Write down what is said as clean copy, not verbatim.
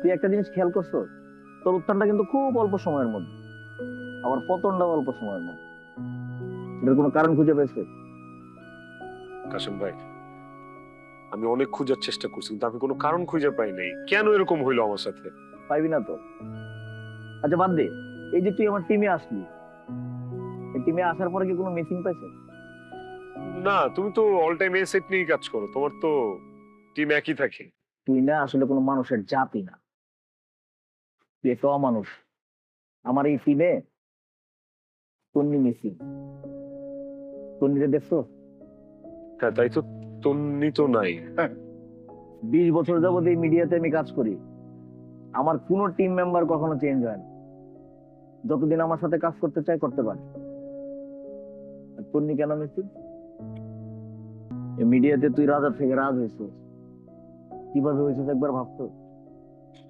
তুই একটা জিনিস খেয়াল করছো, তোর উত্থানটা কিন্তু খুব অল্প সময়ের মধ্যে, আবার পতনটাও অল্প সময়ের মধ্যে। এটার কোনো কারণ খুঁজে পেয়েছে? কাশেম ভাই, আমি অনেক খোঁজার চেষ্টা করছি কিন্তু আমি কোনো কারণ খুঁজে পাই নাই, কেন এরকম হইলো আমার সাথে। পাইবি না তো। আচ্ছা বাদ দে, এই যে তুই আমার টিমে আসলি, এই টিমে আসার পরে কি কোনো মিসিং পাইছে? না, তুমি তো অল টাইম এ সেট নিয়ে কাজ করো, তোমার তো টিম একই থাকে। তুই না আসলে কোনো মানুষের জাতি না, তুই একটা অমানুষ। আমার এই টিমে তন্নি মিসিং। তন্নিরে দেখছো? হ্যাঁ, তাই তো। তন্নি তো নাই। 20 বছর যাবত এই মিডিয়াতে আমি কাজ করি, আমার কোনো টিম মেম্বার কখনো চেঞ্জ হয় না। যতদিন আমার সাথে কাজ করতে চায় করতে পারে। আর তন্নি কেন মিসিং? এই মিডিয়াতে তুই রাজা থেকে রাজ হয়েছিস, কিভাবে হয়েছিস একবার ভাবতো?